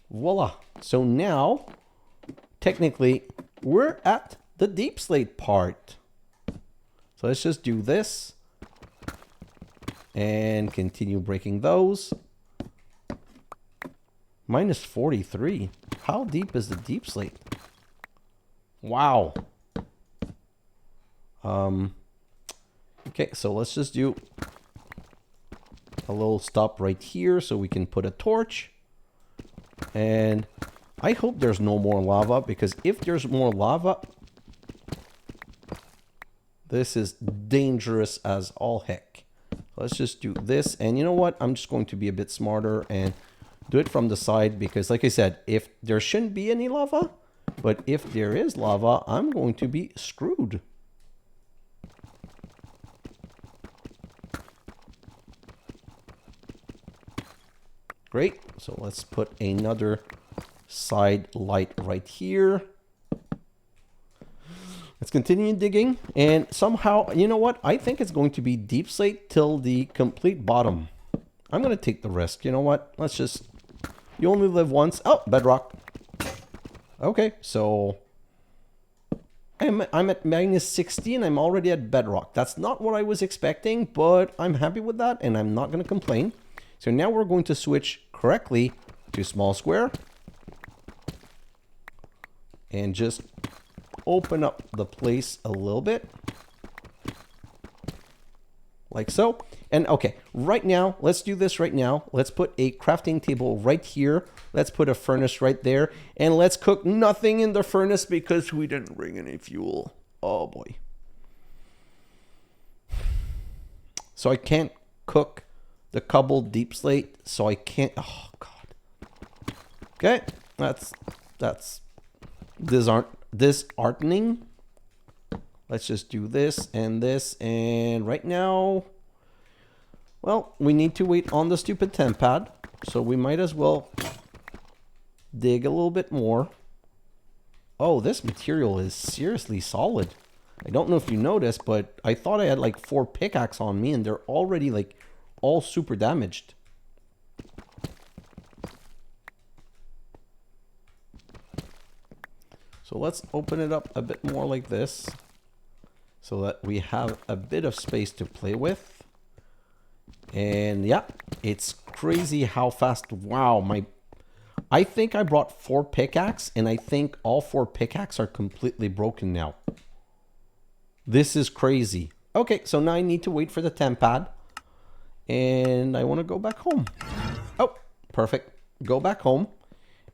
Voila. So now, technically, we're at the deep slate part. So let's just do this. And continue breaking those. Minus 43. How deep is the deep slate? Wow. Okay, so let's just do a little stop right here so we can put a torch. And I hope there's no more lava, because if there's more lava, this is dangerous as all heck. Let's just do this. And you know what? I'm just going to be a bit smarter and do it from the side, because like I said, if there shouldn't be any lava, but if there is lava, I'm going to be screwed. Great. So let's put another side light right here. Let's continue digging, and somehow, you know what? I think it's going to be deep slate till the complete bottom. I'm going to take the risk. You know what? Let's just... You only live once. Oh, bedrock. Okay, so... I'm at minus 16. I'm already at bedrock. That's not what I was expecting, but I'm happy with that, and I'm not going to complain. So now we're going to switch correctly to small square. And just open up the place a little bit. Like so. And okay, right now, let's do this right now. Let's put a crafting table right here. Let's put a furnace right there. And let's cook nothing in the furnace because we didn't bring any fuel. Oh boy. So I can't cook the cobbled deep slate. So I can't, oh God. Okay, that's disheartening. Let's just do this, and right now, well, we need to wait on the stupid temp pad, so we might as well dig a little bit more. Oh, this material is seriously solid. I don't know if you noticed, but I thought I had like 4 pickaxe on me, and they're already like all super damaged. So let's open it up a bit more like this so that we have a bit of space to play with. And yeah, it's crazy how fast. Wow, I think I brought 4 pickaxe, and I think all 4 pickaxe are completely broken now. This is crazy. Okay, so now I need to wait for the temp pad. And I want to go back home. Oh, perfect. Go back home.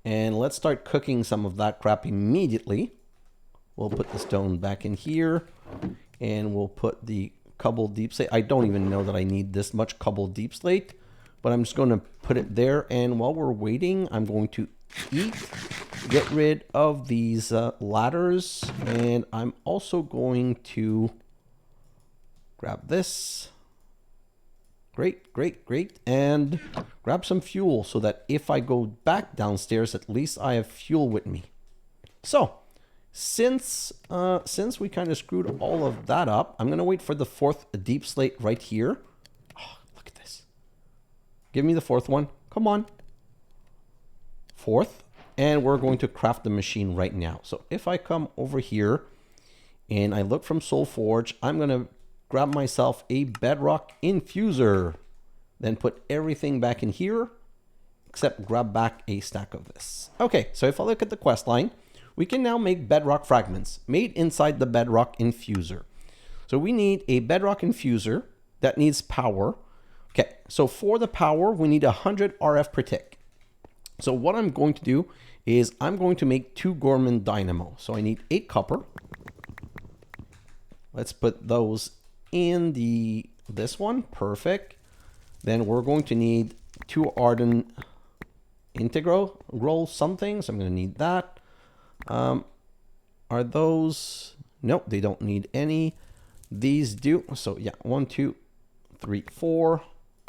And let's start cooking some of that crap immediately. We'll put the stone back in here. And we'll put the cobbled deep slate. I don't even know that I need this much cobbled deep slate. But I'm just going to put it there. And while we're waiting, I'm going to eat. Get rid of these ladders. And I'm also going to grab this. Great, great, great. And grab some fuel so that if I go back downstairs, at least I have fuel with me. So, since we kind of screwed all of that up, I'm going to wait for the 4th deep slate right here. Oh, look at this. Give me the 4th one. Come on. 4th. And we're going to craft the machine right now. So if I come over here and I look from Soul Forge, I'm going to grab myself a bedrock infuser, then put everything back in here, except grab back a stack of this. Okay, so if I look at the quest line, we can now make bedrock fragments made inside the bedrock infuser. So we need a bedrock infuser that needs power. Okay, so for the power, we need 100 RF per tick. So what I'm going to do is I'm going to make 2 Gorman Dynamo. So I need 8 copper. Let's put those in this one. Perfect. Then we're going to need 2 Hardened integral something. So I'm going to need that. Are those? Nope, they don't need any. These do. So yeah, 1, 2, 3, 4.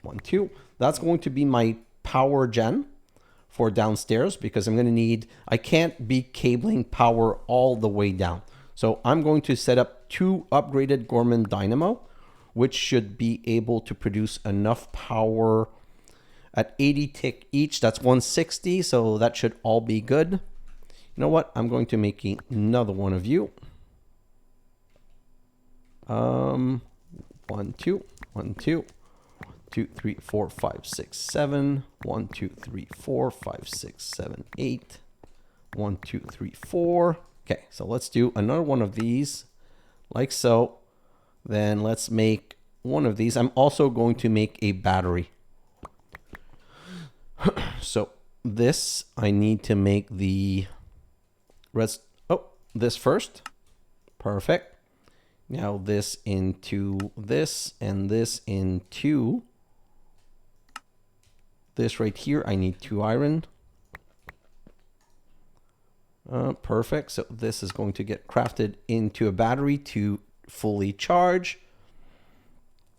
1, 2. That's going to be my power gen for downstairs because I'm going to need, I can't be cabling power all the way down. So I'm going to set up 2 upgraded Gorman Dynamo, which should be able to produce enough power at 80 tick each. That's 160. So that should all be good. You know what? I'm going to make another one of you. 1, 2, 1, 2. 2, 3, 4, 5, 6, 7. 1, 2, 3, 4, 5, 6, 7, 8. 1, 2, 3, 4. Okay, so let's do another one of these, like so. Then let's make one of these. I'm also going to make a battery. So this, I need to make the rest. Oh, this first. Perfect. Now this into this and this into this right here. I need 2 iron. Perfect. So this is going to get crafted into a battery to fully charge.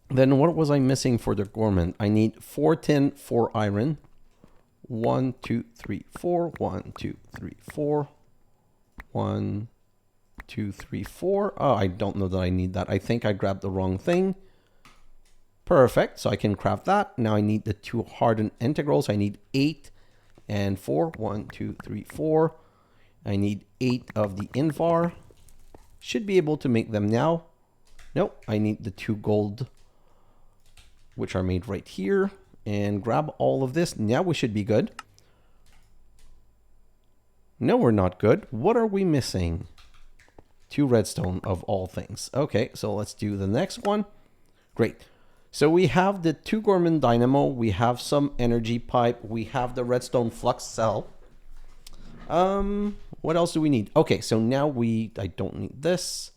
Then what was I missing for the Gorman? I need 4 tin, 4 iron. 1, 2, 3, 4. 1, 2, 3, 4. 1, 2, 3, 4. Oh, I don't know that I need that. I think I grabbed the wrong thing. Perfect. So I can craft that. Now I need the 2 hardened integrals. I need 8 and 4. 1, 2, 3, 4. I need 8 of the invar. Should be able to make them now. Nope. I need the 2 gold, which are made right here. And grab all of this. Now we should be good. No, we're not good. What are we missing? 2 redstone of all things. Okay, so let's do the next one. Great. So we have the 2 Gorman Dynamo. We have some energy pipe. We have the redstone flux cell. What else do we need? Okay, so now I don't need this.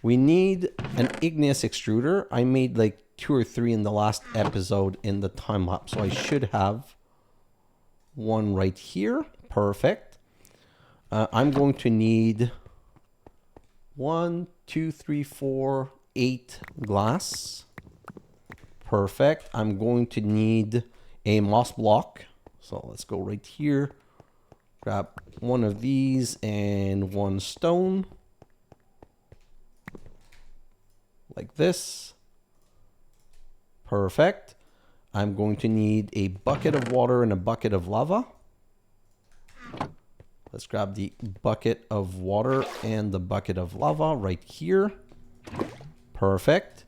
We need an igneous extruder. I made like 2 or 3 in the last episode in the time lapse. So I should have one right here. Perfect. I'm going to need 1, 2, 3, 4, 8 glass. Perfect. I'm going to need a moss block. So let's go right here. Grab one of these and 1 stone. Like this. Perfect. I'm going to need a bucket of water and a bucket of lava. Let's grab the bucket of water and the bucket of lava right here. Perfect.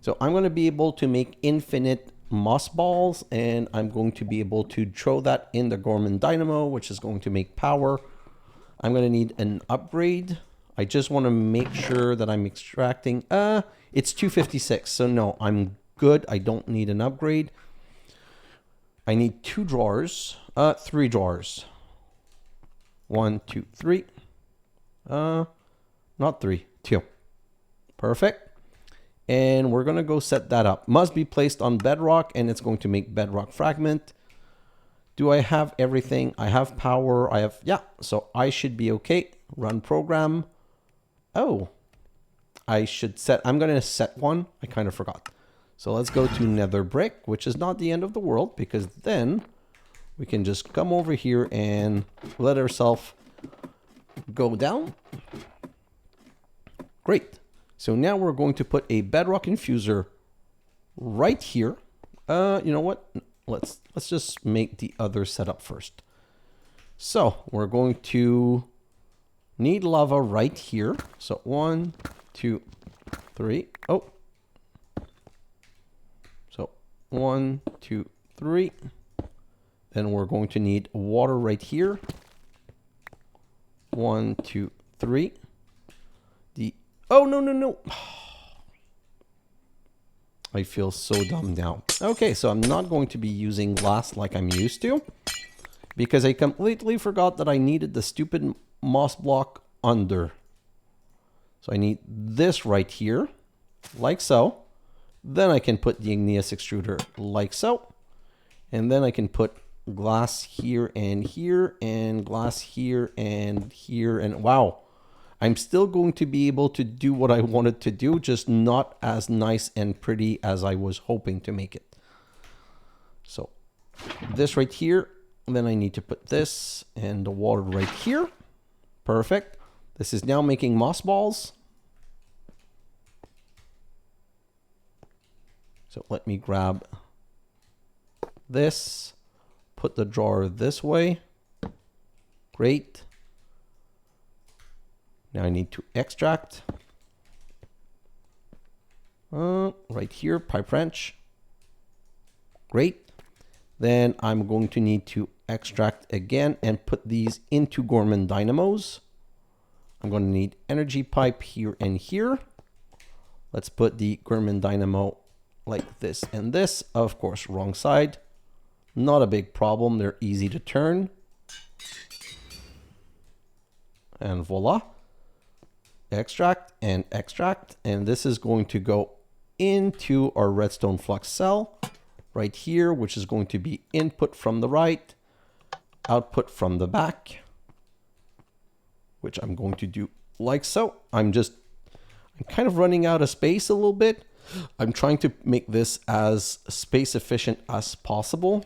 So I'm going to be able to make infinite moss balls, and I'm going to be able to throw that in the Gorman Dynamo, which is going to make power. I'm going to need an upgrade. I just want to make sure that I'm extracting. It's 256, so no, I'm good. I don't need an upgrade. I need 2 drawers, 3 drawers. 1, 2, 3. Not 3, 2. Perfect. And we're going to go set that up. Must be placed on bedrock, and it's going to make bedrock fragment. Do I have everything? I have power. I have, yeah, so I should be okay. Run program. Oh, I should set, I'm going to set one. I kind of forgot. So let's go to nether brick, which is not the end of the world, because then we can just come over here and let ourselves go down. Great. So now we're going to put a bedrock infuser right here. You know what? Let's just make the other setup first. So we're going to need lava right here. So 1, 2, 3. Oh. So 1, 2, 3. Then we're going to need water right here. 1, 2, 3. Oh, no. I feel so dumb now. Okay, so I'm not going to be using glass like I'm used to, because I completely forgot that I needed the stupid moss block under. So I need this right here, like so. Then I can put the igneous extruder like so. And then I can put glass here, and glass here, and wow. I'm still going to be able to do what I wanted to do, just not as nice and pretty as I was hoping to make it. So this right here, and then I need to put this and the water right here. Perfect. This is now making moss balls. So let me grab this, put the drawer this way. Great. Now I need to extract. Right here, pipe wrench. Great. Then I'm going to need to extract again and put these into Gorman dynamos. I'm going to need energy pipe here and here. Let's put the Gorman dynamo like this and this. Of course, wrong side. Not a big problem. They're easy to turn. And voila. Extract, and this is going to go into our redstone flux cell right here, which is going to be input from the right, output from the back, which I'm going to do like so. I'm kind of running out of space a little bit. I'm trying to make this as space efficient as possible.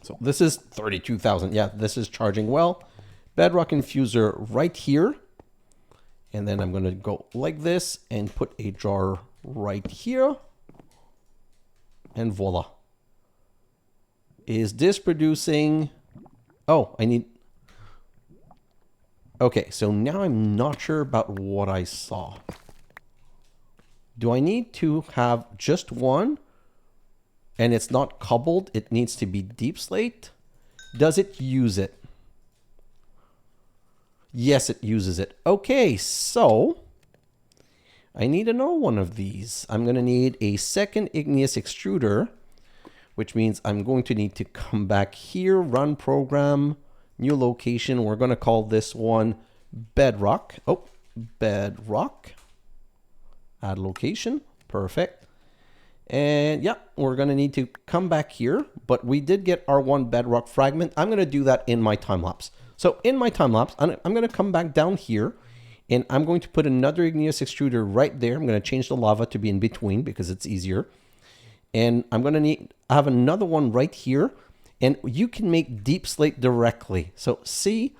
So this is 32,000. Yeah, this is charging well. Bedrock infuser right here. And then I'm going to go like this and put a jar right here. And voila. Is this producing? Oh, I need. Okay, so now I'm not sure about what I saw. Do I need to have just one? And it's not cobbled, it needs to be deep slate? Does it use it? Yes, it uses it. Okay, so I need another one of these. I'm going to need a second igneous extruder, which means I'm going to need to come back here, run program, new location. We're going to call this one bedrock. Oh, bedrock. Add location. Perfect. And yeah, we're going to need to come back here, but we did get our one bedrock fragment. I'm going to do that in my time lapse. So in my time lapse, I'm going to come back down here and I'm going to put another igneous extruder right there. I'm going to change the lava to be in between because it's easier. And I'm going to have another one right here, and you can make deep slate directly. So see,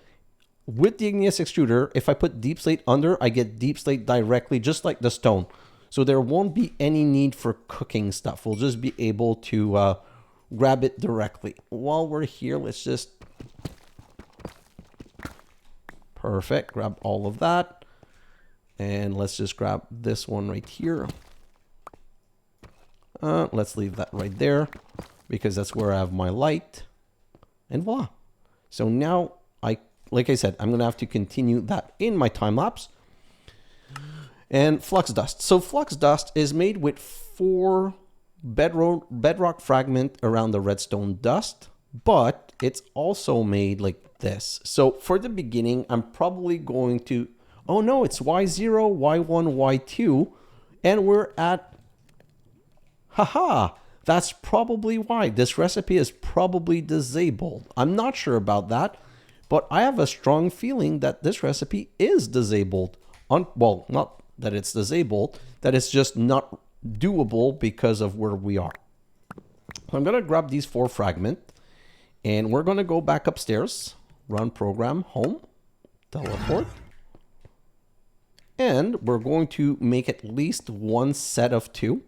with the igneous extruder, if I put deep slate under, I get deep slate directly, just like the stone. So there won't be any need for cooking stuff. We'll just be able to grab it directly. While we're here, let's just... Perfect. Grab all of that. And let's just grab this one right here. Let's leave that right there because that's where I have my light. And voila. So now, like I said, I'm going to have to continue that in my time lapse. And flux dust. So flux dust is made with 4 bedrock fragment around the redstone dust, but it's also made like this. So for the beginning, I'm probably going to, oh no, it's Y0, Y1, Y2, and we're at, haha, that's probably why. This recipe is probably disabled. I'm not sure about that, but I have a strong feeling that this recipe is disabled. Well, not that it's disabled, that it's just not doable because of where we are. So I'm going to grab these 4 fragment, and we're going to go back upstairs. Run program, home, teleport. And we're going to make at least one set of 2.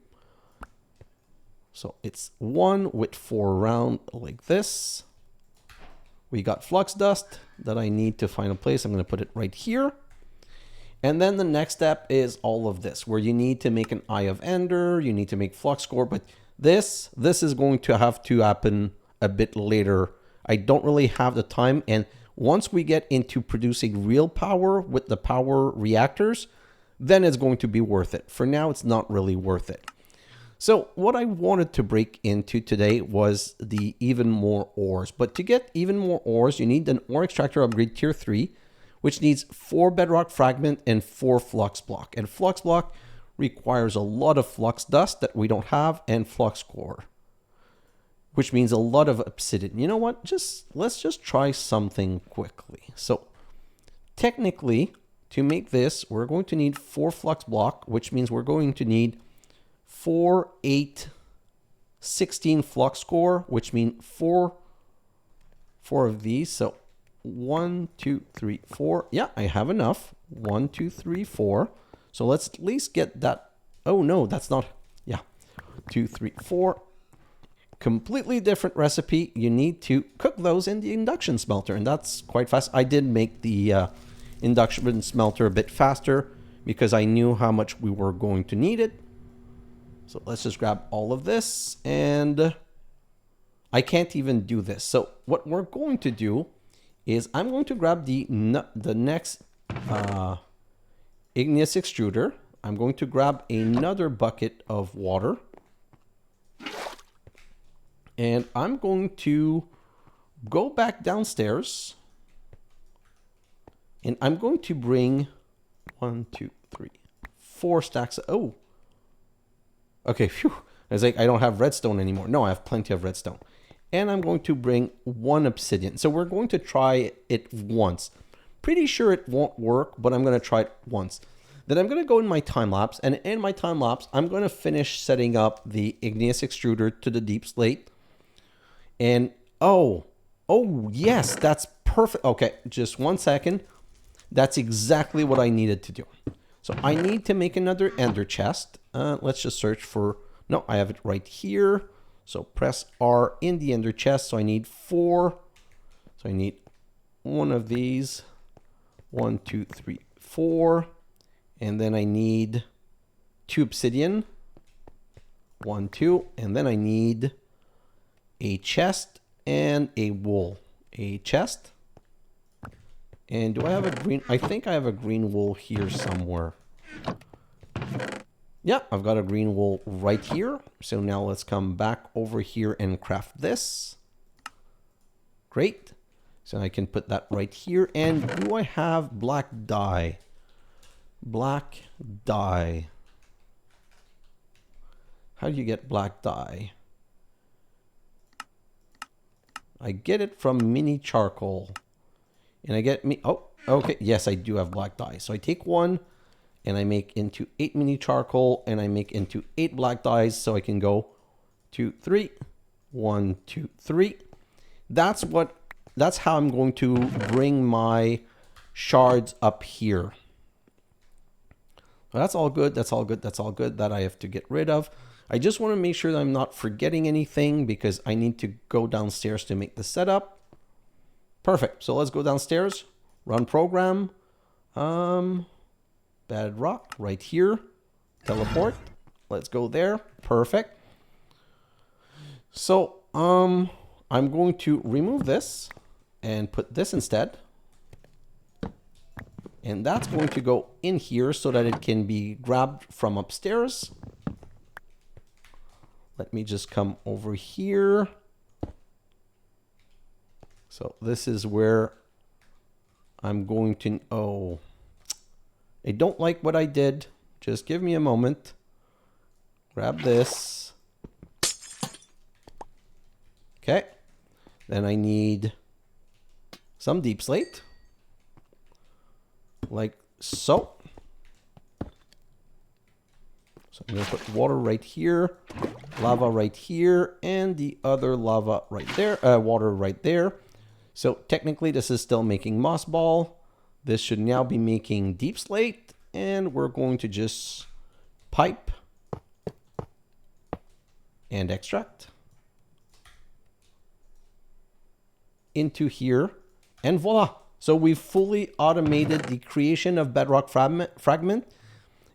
So it's 1 with 4 around like this. We got flux dust that I need to find a place. I'm going to put it right here. And then the next step is all of this, where you need to make an Eye of Ender, you need to make flux core, but this is going to have to happen a bit later. I don't really have the time, and once we get into producing real power with the power reactors, then it's going to be worth it. For now, it's not really worth it. So what I wanted to break into today was the even more ores. But to get even more ores, you need an ore extractor upgrade tier 3, which needs 4 bedrock fragment and 4 flux block. And flux block requires a lot of flux dust that we don't have, and flux core, which means a lot of obsidian. You know what? Let's just try something quickly. So technically, to make this, we're going to need 4 flux block, which means we're going to need 4, 8, 16 flux core, which means four of these. So 1, 2, 3, 4. Yeah, I have enough. 1, 2, 3, 4. So let's at least get that. Oh no, that's not. Yeah, 2, 3, 4. Completely different recipe. You need to cook those in the induction smelter, and that's quite fast. I did make the induction smelter a bit faster because I knew how much we were going to need it. So let's just grab all of this, and I can't even do this. So what we're going to do is I'm going to grab the next igneous extruder. I'm going to grab another bucket of water, and I'm going to go back downstairs, and I'm going to bring 1, 2, 3, 4 stacks. Oh, okay. Phew. I was like, I don't have redstone anymore. No, I have plenty of redstone. And I'm going to bring 1 obsidian. So we're going to try it once. Pretty sure it won't work, but I'm going to try it once. Then I'm going to go in my time lapse, and in my time lapse, I'm going to finish setting up the igneous extruder to the deep slate. And oh yes, that's perfect. Okay, just 1 second. That's exactly what I needed to do. So I need to make another ender chest. Let's just search for, no, I have it right here. So press R in the ender chest. So I need 4. So I need 1 of these. 1, 2, 3, 4. And then I need 2 obsidian. 1, 2. And then I need a chest and a wool. A chest. And do I have a green? I think I have a green wool here somewhere. Yeah, I've got a green wool right here. So now let's come back over here and craft this. Great. So I can put that right here. And do I have black dye? Black dye. How do you get black dye? I get it from mini charcoal. And I get me. Oh, okay. Yes, I do have black dye. So I take 1 and I make into 8 mini charcoal, and I make into 8 black dyes. So I can go 2, 3, 1, 2, 3. That's how I'm going to bring my shards up here. So that's all good. That's all good. That's all good. That I have to get rid of. I just want to make sure that I'm not forgetting anything because I need to go downstairs to make the setup. Perfect. So let's go downstairs, run program, bedrock right here, teleport. Let's go there. Perfect. So I'm going to remove this and put this instead. And that's going to go in here so that it can be grabbed from upstairs. Let me just come over here. So this is where I'm going to, oh, I don't like what I did. Just give me a moment. Grab this. Okay. Then I need some deep slate. Like so. So I'm going to put water right here, lava right here, and the other lava right there, water right there. So technically this is still making moss ball. This should now be making deep slate, and we're going to just pipe and extract into here, and voila. So we've fully automated the creation of bedrock fragment,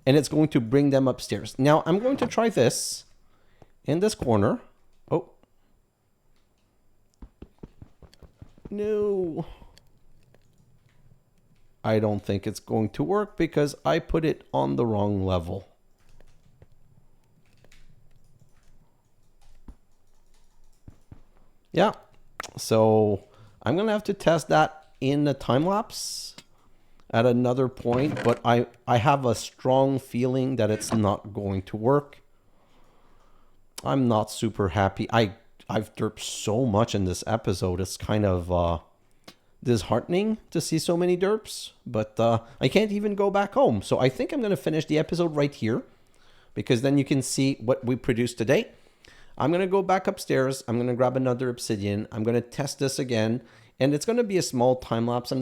and it's going to bring them upstairs. Now I'm going to try this in this corner. Oh. No. I don't think it's going to work because I put it on the wrong level. Yeah, so I'm gonna have to test that in the time lapse at another point, but I have a strong feeling that it's not going to work. I'm not super happy. I've derped so much in this episode. It's kind of disheartening to see so many derps, but I can't even go back home. So I think I'm going to finish the episode right here, because then you can see what we produced today. I'm going to go back upstairs. I'm going to grab another obsidian. I'm going to test this again, and it's going to be a small time lapse.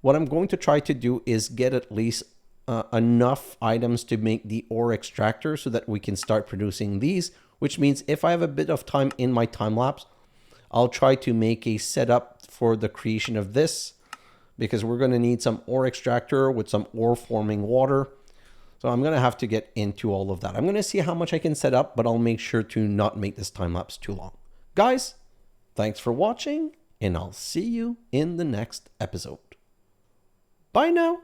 What I'm going to try to do is get at least enough items to make the ore extractor so that we can start producing these, which means if I have a bit of time in my time lapse, I'll try to make a setup for the creation of this, because we're going to need some ore extractor with some ore forming water. So I'm going to have to get into all of that. I'm going to see how much I can set up, but I'll make sure to not make this time lapse too long. Guys, thanks for watching, and I'll see you in the next episode. Bye now.